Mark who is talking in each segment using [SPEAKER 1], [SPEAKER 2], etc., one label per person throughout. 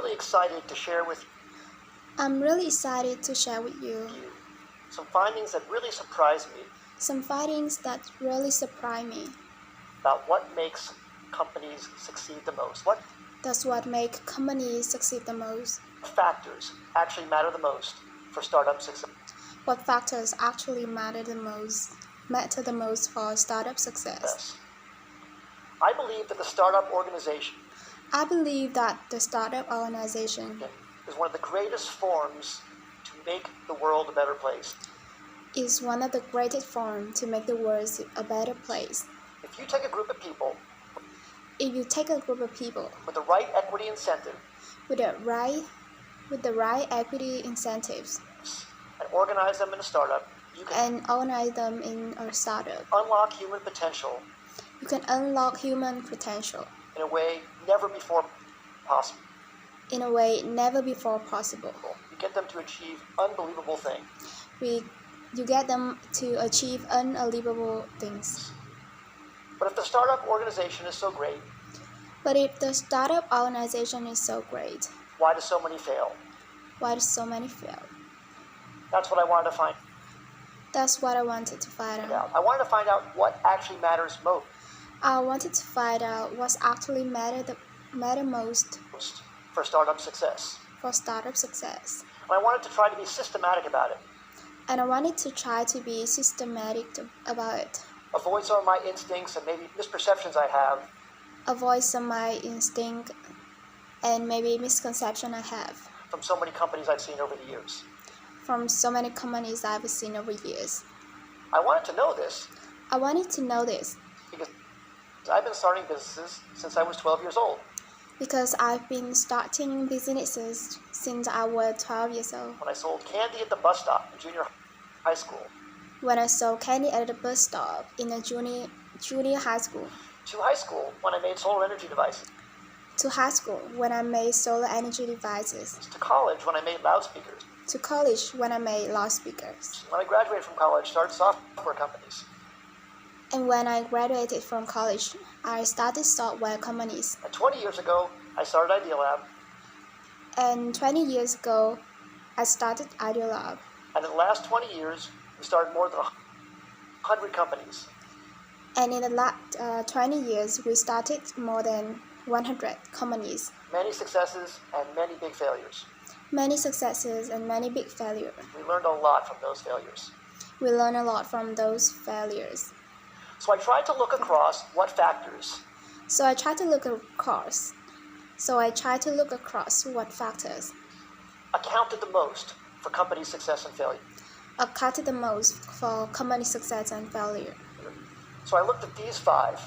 [SPEAKER 1] really excited to share with
[SPEAKER 2] I'm really excited to share with you
[SPEAKER 1] you some findings that really surprised me
[SPEAKER 2] some findings that really surprise me.
[SPEAKER 1] about what makes companies succeed the most. What
[SPEAKER 2] That's what makes companies succeed the most.
[SPEAKER 1] factors actually matter the most for startup success?
[SPEAKER 2] What factors actually matter the most for startup success?
[SPEAKER 1] I believe that the startup organization
[SPEAKER 2] I believe that the startup organization
[SPEAKER 1] is one of the greatest forms to make the world a better place.
[SPEAKER 2] is one of the greatest forms to make the world a better place.
[SPEAKER 1] If you take a group of people
[SPEAKER 2] If you take a group of people
[SPEAKER 1] with the right equity incentive
[SPEAKER 2] with the right equity incentives
[SPEAKER 1] and organize them in a startup, you can
[SPEAKER 2] and organize them in a startup,
[SPEAKER 1] unlock human potential
[SPEAKER 2] you can unlock human potential
[SPEAKER 1] in a way never before possible. You get them to achieve unbelievable things.
[SPEAKER 2] You get them to achieve unbelievable things.
[SPEAKER 1] But if the startup organization is so great,
[SPEAKER 2] But if the startup organization is so great,
[SPEAKER 1] why do so many fail?
[SPEAKER 2] why do so many fail?
[SPEAKER 1] That's what I wanted to find
[SPEAKER 2] That's what I wanted to find out.
[SPEAKER 1] I wanted to find out what actually matters most
[SPEAKER 2] I wanted to find out what's actually matter most
[SPEAKER 1] for startup success.
[SPEAKER 2] for startup success.
[SPEAKER 1] And I wanted to try to be systematic about it.
[SPEAKER 2] And I wanted to try to be systematic about it.
[SPEAKER 1] Avoid some of my instincts and maybe misperceptions I have.
[SPEAKER 2] Avoid some of my instinct and maybe misconception I have
[SPEAKER 1] From so many companies I've seen over the years.
[SPEAKER 2] from so many companies I've seen over years.
[SPEAKER 1] I wanted to know this
[SPEAKER 2] I wanted to know this
[SPEAKER 1] because I've been starting businesses since I was 12 years old.
[SPEAKER 2] because I've been starting businesses since I was 12 years old.
[SPEAKER 1] When I sold candy at the bus stop in junior high school.
[SPEAKER 2] When I sold candy at the bus stop in a junior high school.
[SPEAKER 1] To high school when I made solar energy devices.
[SPEAKER 2] To high school when I made solar energy devices.
[SPEAKER 1] To college when I made loudspeakers.
[SPEAKER 2] To college when I made loudspeakers.
[SPEAKER 1] When I graduated from college, started software companies.
[SPEAKER 2] And when I graduated from college, I started software companies.
[SPEAKER 1] And 20 years ago, I started Idea Lab.
[SPEAKER 2] And 20 years ago, I started Idea Lab.
[SPEAKER 1] And in the last 20 years, we started more than 100 companies.
[SPEAKER 2] And in the last 20 years, we started more than 100 companies.
[SPEAKER 1] Many successes and many big failures.
[SPEAKER 2] Many successes and many big failures.
[SPEAKER 1] We learned a lot from those failures.
[SPEAKER 2] We learned a lot from those failures.
[SPEAKER 1] So I tried to look across what factors
[SPEAKER 2] So I tried to look across what factors
[SPEAKER 1] accounted the most for company success and failure.
[SPEAKER 2] accounted the most for company success and failure.
[SPEAKER 1] So I looked at these five.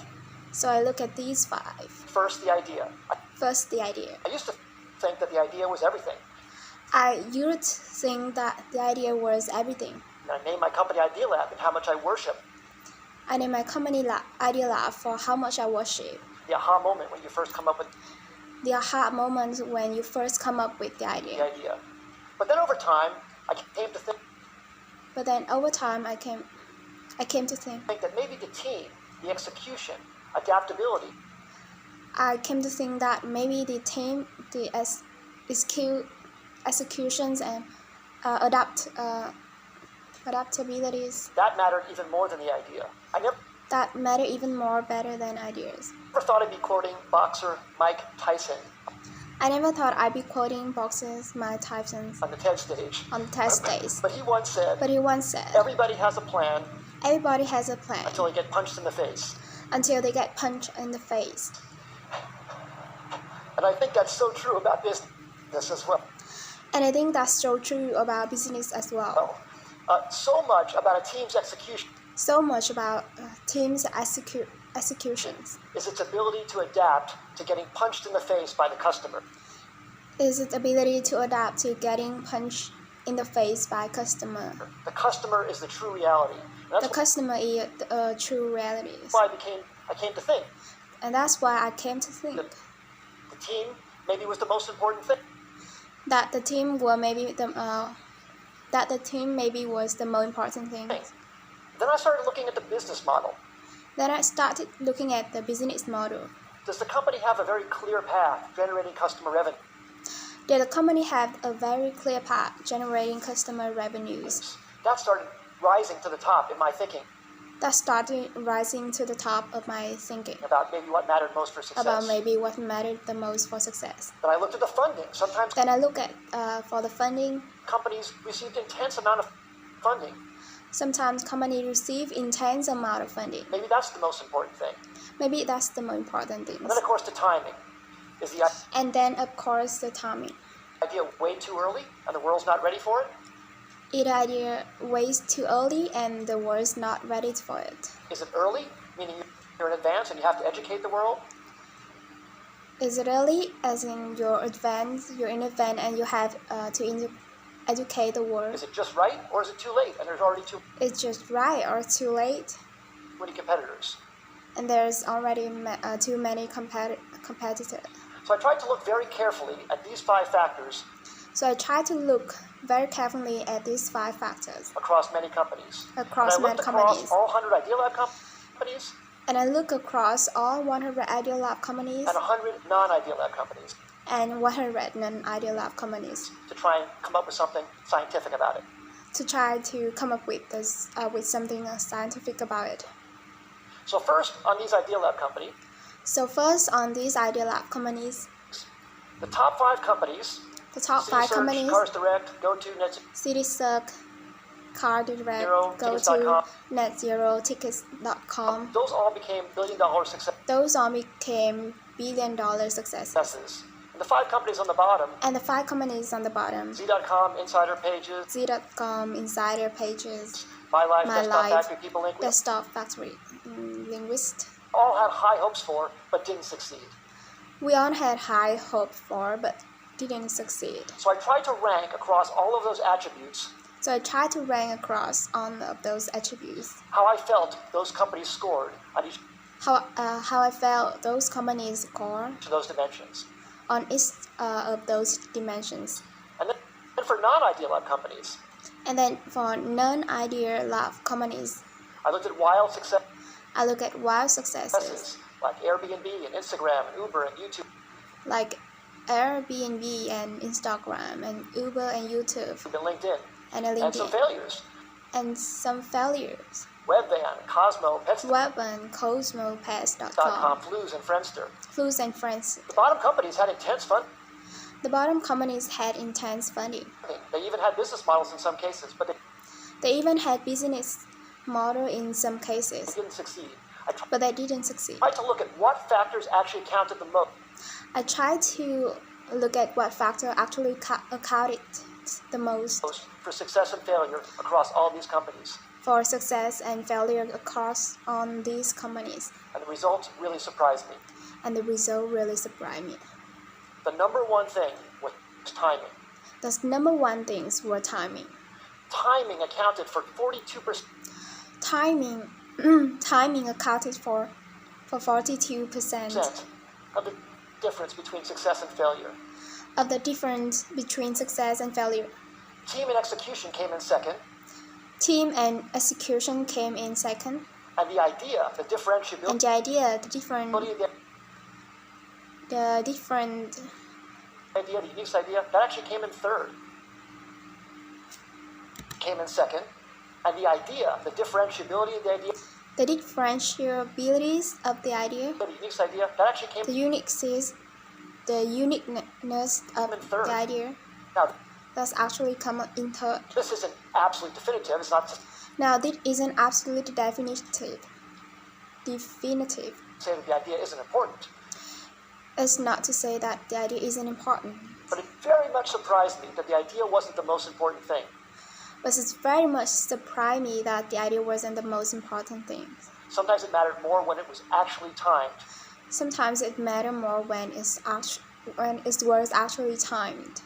[SPEAKER 2] So I look at these five.
[SPEAKER 1] First, the idea.
[SPEAKER 2] First, the idea.
[SPEAKER 1] I used to think that the idea was everything.
[SPEAKER 2] I used to think that the idea was everything.
[SPEAKER 1] And I named my company Idea Lab and how much I worship.
[SPEAKER 2] I named my company Idea Lab for how much I worship.
[SPEAKER 1] The aha moment when you first come up with
[SPEAKER 2] The aha moment when you first come up with the
[SPEAKER 1] the
[SPEAKER 2] idea.
[SPEAKER 1] idea. But then over time, I came to think
[SPEAKER 2] But then over time, I came to think
[SPEAKER 1] that maybe the team, the execution, adaptability,
[SPEAKER 2] I came to think that maybe the team, the executions and adaptabilities
[SPEAKER 1] that mattered even more than the idea. I never
[SPEAKER 2] that matter even more better than ideas.
[SPEAKER 1] thought I'd be quoting boxer Mike Tyson
[SPEAKER 2] I never thought I'd be quoting boxers Mike Tyson
[SPEAKER 1] on the TED stage.
[SPEAKER 2] on the test days.
[SPEAKER 1] But he once said,
[SPEAKER 2] But he once said,
[SPEAKER 1] everybody has a plan
[SPEAKER 2] everybody has a plan
[SPEAKER 1] until they get punched in the face.
[SPEAKER 2] until they get punched in the face.
[SPEAKER 1] And I think that's so true about business as well.
[SPEAKER 2] And I think that's so true about business as well.
[SPEAKER 1] So much about a team's execution
[SPEAKER 2] So much about teams' executions
[SPEAKER 1] is its ability to adapt to getting punched in the face by the customer.
[SPEAKER 2] is its ability to adapt to getting punched in the face by customer.
[SPEAKER 1] The customer is the true reality. And
[SPEAKER 2] The
[SPEAKER 1] that's
[SPEAKER 2] customer is the true reality.
[SPEAKER 1] why I came to think
[SPEAKER 2] And that's why I came to think
[SPEAKER 1] that the team maybe was the most important thing.
[SPEAKER 2] that the team maybe was the most important thing.
[SPEAKER 1] Then I started looking at the business model.
[SPEAKER 2] Then I started looking at the business model.
[SPEAKER 1] Does the company have a very clear path generating customer revenue?
[SPEAKER 2] Did the company have a very clear path generating customer revenues?
[SPEAKER 1] That started rising to the top in my thinking
[SPEAKER 2] That started rising to the top of my thinking
[SPEAKER 1] about maybe what mattered most for success.
[SPEAKER 2] about maybe what mattered the most for success.
[SPEAKER 1] Then I looked at the funding. Sometimes
[SPEAKER 2] Then I look at for the funding.
[SPEAKER 1] companies received intense amount of funding.
[SPEAKER 2] Sometimes companies receive intense amount of funding.
[SPEAKER 1] Maybe that's the most important thing.
[SPEAKER 2] Maybe that's the most important thing.
[SPEAKER 1] And then of course the timing. Is the
[SPEAKER 2] And then of course the timing.
[SPEAKER 1] idea way too early and the world's not ready for it?
[SPEAKER 2] Either idea way too early and the world's not ready for it.
[SPEAKER 1] Is it early, meaning you're in advance and you have to educate the world?
[SPEAKER 2] Is it early, as in you're in advance and you have to educate the world?
[SPEAKER 1] Is it just right or is it too late and there's already too
[SPEAKER 2] It's just right or too late,
[SPEAKER 1] many competitors?
[SPEAKER 2] and there's already too many competitors.
[SPEAKER 1] So I tried to look very carefully at these 5 factors
[SPEAKER 2] So I try to look very carefully at these 5 factors
[SPEAKER 1] across many companies.
[SPEAKER 2] across
[SPEAKER 1] and I
[SPEAKER 2] many
[SPEAKER 1] looked
[SPEAKER 2] companies.
[SPEAKER 1] across all 100 Idea Lab companies
[SPEAKER 2] And I look across all 100 Idea Lab companies
[SPEAKER 1] and 100 non-Idea Lab companies
[SPEAKER 2] and 100 non-Idea Lab companies
[SPEAKER 1] to try and come up with something scientific about it.
[SPEAKER 2] to try to come up with this with something scientific about it.
[SPEAKER 1] So first, on these Idea Lab companies,
[SPEAKER 2] So first on these Idea Lab companies,
[SPEAKER 1] the top 5 companies,
[SPEAKER 2] the top
[SPEAKER 1] City
[SPEAKER 2] 5
[SPEAKER 1] Search,
[SPEAKER 2] companies,
[SPEAKER 1] Cars Direct, GoTo, Net
[SPEAKER 2] CitySearch, Car Direct,
[SPEAKER 1] Zero,
[SPEAKER 2] GoTo,
[SPEAKER 1] Tickets.com.
[SPEAKER 2] NetZeroTickets.com.
[SPEAKER 1] Those all became billion-dollar
[SPEAKER 2] Those all became billion-dollar successes.
[SPEAKER 1] successes. And the 5 companies on the bottom,
[SPEAKER 2] And the 5 companies on the bottom,
[SPEAKER 1] Z.com, Insider Pages,
[SPEAKER 2] Z.com, Insider Pages,
[SPEAKER 1] My Life,
[SPEAKER 2] My
[SPEAKER 1] Desktop
[SPEAKER 2] Life,
[SPEAKER 1] Factory, People Link,
[SPEAKER 2] Desktop Factory, Linguist.
[SPEAKER 1] all had high hopes for, but didn't succeed.
[SPEAKER 2] We all had high hope for, but didn't succeed.
[SPEAKER 1] So I tried to rank across all of those attributes
[SPEAKER 2] So I tried to rank across all of those attributes.
[SPEAKER 1] how I felt those companies scored on each
[SPEAKER 2] How I felt those companies score
[SPEAKER 1] of those dimensions.
[SPEAKER 2] on each of those dimensions.
[SPEAKER 1] And then for non-Idea Lab companies,
[SPEAKER 2] And then for non-Idea Lab companies,
[SPEAKER 1] I looked at wild
[SPEAKER 2] I look at wild successes
[SPEAKER 1] successes like Airbnb and Instagram and Uber and YouTube,
[SPEAKER 2] like Airbnb and Instagram and Uber and YouTube
[SPEAKER 1] and LinkedIn,
[SPEAKER 2] and
[SPEAKER 1] and some
[SPEAKER 2] LinkedIn,
[SPEAKER 1] failures.
[SPEAKER 2] and some failures.
[SPEAKER 1] Webvan, Cosmo, Pets.com,
[SPEAKER 2] Web and CosmoPass.com,
[SPEAKER 1] Flues, and Friendster.
[SPEAKER 2] Flus and Friends.
[SPEAKER 1] The bottom companies had intense funding.
[SPEAKER 2] The bottom companies had intense funding.
[SPEAKER 1] They even had business models in some cases, but
[SPEAKER 2] They even had business model in some
[SPEAKER 1] they
[SPEAKER 2] cases,
[SPEAKER 1] didn't succeed. I
[SPEAKER 2] but they didn't succeed.
[SPEAKER 1] tried to look at what factors actually counted the most
[SPEAKER 2] I tried to look at what factor actually accounted the most
[SPEAKER 1] for success and failure across all these companies.
[SPEAKER 2] for success and failure across on these companies,
[SPEAKER 1] And the results really surprised me.
[SPEAKER 2] and the result really surprised me.
[SPEAKER 1] The number one thing was timing.
[SPEAKER 2] The number one things were timing.
[SPEAKER 1] Timing accounted for 42%
[SPEAKER 2] Timing accounted for 42%
[SPEAKER 1] of the difference between success and failure.
[SPEAKER 2] of the difference between success and failure.
[SPEAKER 1] Team and execution came in second,
[SPEAKER 2] Team and execution came in second,
[SPEAKER 1] and the idea, the differentiability,
[SPEAKER 2] and the idea, the different
[SPEAKER 1] the unique idea, that actually came in third. Came in second, and the idea, the differentiability of the idea,
[SPEAKER 2] the differentiabilities of the idea,
[SPEAKER 1] the unique idea, that actually came
[SPEAKER 2] the uniqueness of
[SPEAKER 1] in third.
[SPEAKER 2] the idea,
[SPEAKER 1] Now,
[SPEAKER 2] that's actually come in third.
[SPEAKER 1] this isn't absolutely definitive. It's not to
[SPEAKER 2] Now, this isn't absolutely definitive.
[SPEAKER 1] say that the idea isn't important,
[SPEAKER 2] It's not to say that the idea isn't important,
[SPEAKER 1] but it very much surprised me that the idea wasn't the most important thing.
[SPEAKER 2] but it's very much surprised me that the idea wasn't the most important thing.
[SPEAKER 1] Sometimes it mattered more when it was actually timed.
[SPEAKER 2] Sometimes it matters more when it was actually timed.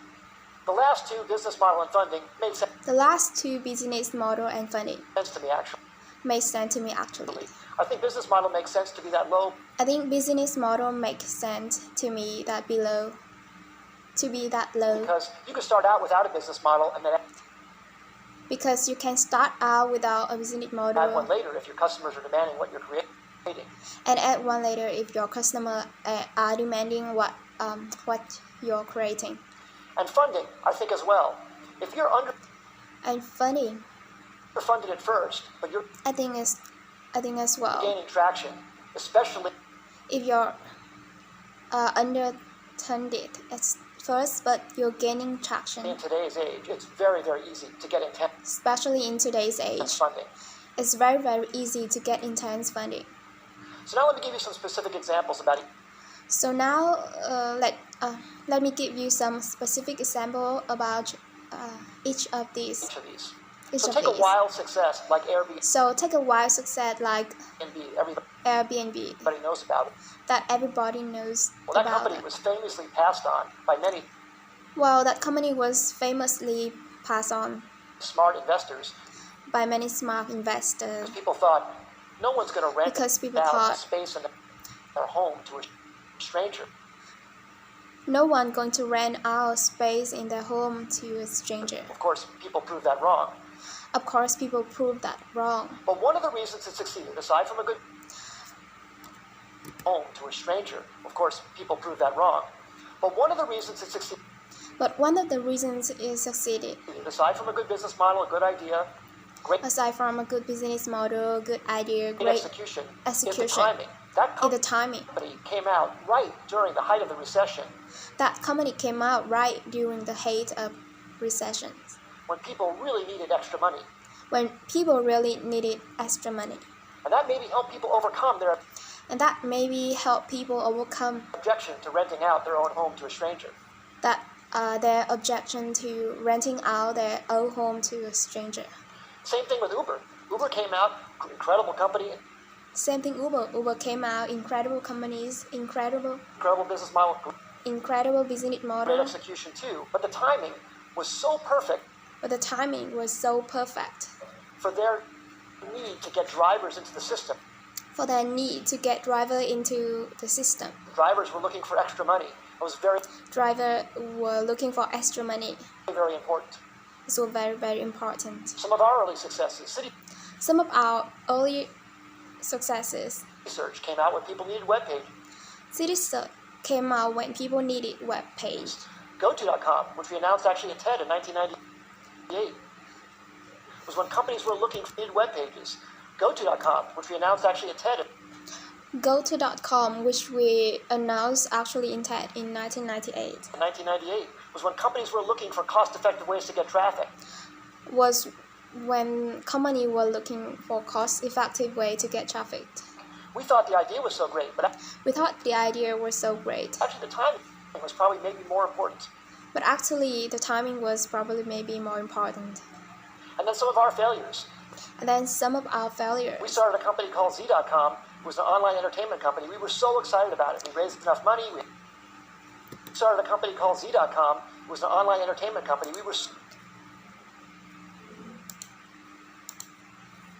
[SPEAKER 1] The last 2, business model and funding, made
[SPEAKER 2] The last 2, business model and funding,
[SPEAKER 1] sense to me actually.
[SPEAKER 2] made sense to me actually.
[SPEAKER 1] I think business model makes sense to be that low
[SPEAKER 2] I think business model makes sense to me that low
[SPEAKER 1] because you can start out without a business model and then
[SPEAKER 2] because you can start out without a business
[SPEAKER 1] add
[SPEAKER 2] model
[SPEAKER 1] one later if your customers are demanding what you're creating.
[SPEAKER 2] and add one later if your customer are demanding what you're creating.
[SPEAKER 1] And funding, I think, as well. If you're
[SPEAKER 2] And funding,
[SPEAKER 1] underfunded at first, but you're
[SPEAKER 2] I think as well.
[SPEAKER 1] gaining traction, especially
[SPEAKER 2] If you're underfunded at first, but you're gaining traction,
[SPEAKER 1] in today's age, it's very, very easy to get intense
[SPEAKER 2] especially in today's age,
[SPEAKER 1] funding.
[SPEAKER 2] it's very, very easy to get intense funding.
[SPEAKER 1] So now let me give you some specific examples about
[SPEAKER 2] So now let me give you some specific example about each of these.
[SPEAKER 1] each of these.
[SPEAKER 2] Each
[SPEAKER 1] So
[SPEAKER 2] of
[SPEAKER 1] take a
[SPEAKER 2] these.
[SPEAKER 1] wild success like Airbnb,
[SPEAKER 2] So take a wild success like Airbnb
[SPEAKER 1] everybody knows about it.
[SPEAKER 2] that everybody knows
[SPEAKER 1] Well, that
[SPEAKER 2] about.
[SPEAKER 1] company was famously passed on by many
[SPEAKER 2] Well, that company was famously passed on
[SPEAKER 1] smart investors
[SPEAKER 2] by many smart investors
[SPEAKER 1] because people thought no one's going to rent
[SPEAKER 2] because people
[SPEAKER 1] out
[SPEAKER 2] thought
[SPEAKER 1] a space in their home to a stranger.
[SPEAKER 2] no one going to rent out space in their home to a stranger.
[SPEAKER 1] Of course, people proved that wrong.
[SPEAKER 2] Of course, people proved that wrong.
[SPEAKER 1] But one of the reasons it succeeded, aside from a good home to a stranger, of course, people proved that wrong. But one of the reasons it succeeded,
[SPEAKER 2] But one of the reasons it succeeded,
[SPEAKER 1] aside from a good business model, a good idea, great
[SPEAKER 2] aside from a good business model, good idea, great
[SPEAKER 1] execution, is the
[SPEAKER 2] execution,
[SPEAKER 1] timing. That
[SPEAKER 2] in the timing.
[SPEAKER 1] company came out right during the height of the recession,
[SPEAKER 2] That company came out right during the height of recessions,
[SPEAKER 1] when people really needed extra money.
[SPEAKER 2] when people really needed extra money.
[SPEAKER 1] And that maybe helped people overcome their
[SPEAKER 2] And that maybe help people overcome
[SPEAKER 1] objection to renting out their own home to a stranger.
[SPEAKER 2] that their objection to renting out their own home to a stranger.
[SPEAKER 1] Same thing with Uber. Uber came out, incredible company,
[SPEAKER 2] Same thing Uber. Uber came out, incredible companies, incredible
[SPEAKER 1] business model,
[SPEAKER 2] business
[SPEAKER 1] great
[SPEAKER 2] model,
[SPEAKER 1] execution too. But the timing was so perfect
[SPEAKER 2] but the timing was so perfect
[SPEAKER 1] for their need to get drivers into the system.
[SPEAKER 2] for their need to get driver into the system.
[SPEAKER 1] Drivers were looking for extra money. It was very,
[SPEAKER 2] Driver were looking for extra money.
[SPEAKER 1] very important.
[SPEAKER 2] So very, very important.
[SPEAKER 1] Some of our early successes, City
[SPEAKER 2] Some of our early successes,
[SPEAKER 1] Research came out when people needed web pages.
[SPEAKER 2] City Search came out when people needed web page.
[SPEAKER 1] GoTo.com, which we announced actually at TED in 1998, was when companies were looking for needed web pages. GoTo.com, which we announced actually at TED
[SPEAKER 2] GoTo.com, which we announced actually in TED in 1998,
[SPEAKER 1] in 1998, was when companies were looking for cost-effective ways to get traffic.
[SPEAKER 2] was when companies were looking for cost-effective way to get traffic.
[SPEAKER 1] We thought the idea was so great, but
[SPEAKER 2] We thought the idea was so great,
[SPEAKER 1] actually the timing was probably maybe more important.
[SPEAKER 2] but actually the timing was probably maybe more important.
[SPEAKER 1] And then some of our failures.
[SPEAKER 2] And then some of our failures.
[SPEAKER 1] We started a company called Z.com. It was an online entertainment company. We were so excited about it. We raised enough money. We started a company called Z.com. It was an online entertainment company.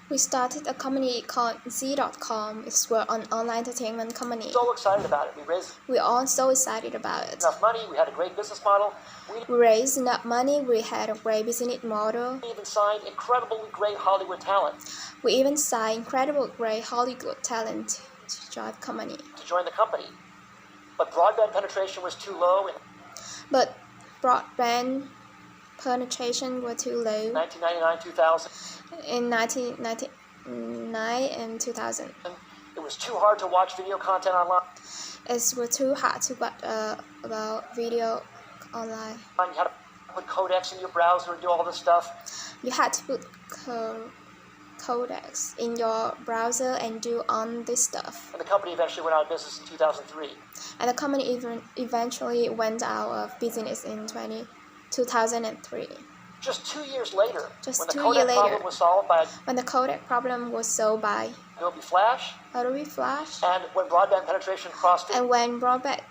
[SPEAKER 2] We started a company called Z.com. It's an online entertainment company.
[SPEAKER 1] so excited about it. We raised
[SPEAKER 2] We all so excited about it.
[SPEAKER 1] enough money. We had a great business model.
[SPEAKER 2] We raised enough money. We had a great business model.
[SPEAKER 1] We even signed incredibly great Hollywood talent
[SPEAKER 2] We even signed incredible great Hollywood talent to join the company.
[SPEAKER 1] to join the company. But broadband penetration was too low in
[SPEAKER 2] But broadband penetration were too low
[SPEAKER 1] 1999, 2000.
[SPEAKER 2] in 1999 and 2000.
[SPEAKER 1] It was too hard to watch video content online.
[SPEAKER 2] It was too hard to get about video online.
[SPEAKER 1] You had to put codecs in your browser and do all this stuff.
[SPEAKER 2] You had to put codecs in your browser and do on this stuff.
[SPEAKER 1] And the company eventually went out of business in 2003.
[SPEAKER 2] And the company eventually went out of business in 2003.
[SPEAKER 1] Just 2 years later,
[SPEAKER 2] Just
[SPEAKER 1] when the
[SPEAKER 2] 2
[SPEAKER 1] codec
[SPEAKER 2] years later.
[SPEAKER 1] problem was solved by
[SPEAKER 2] When the codec problem was solved by
[SPEAKER 1] Adobe Flash,
[SPEAKER 2] Adobe Flash,
[SPEAKER 1] and when broadband penetration crossed
[SPEAKER 2] and when broadband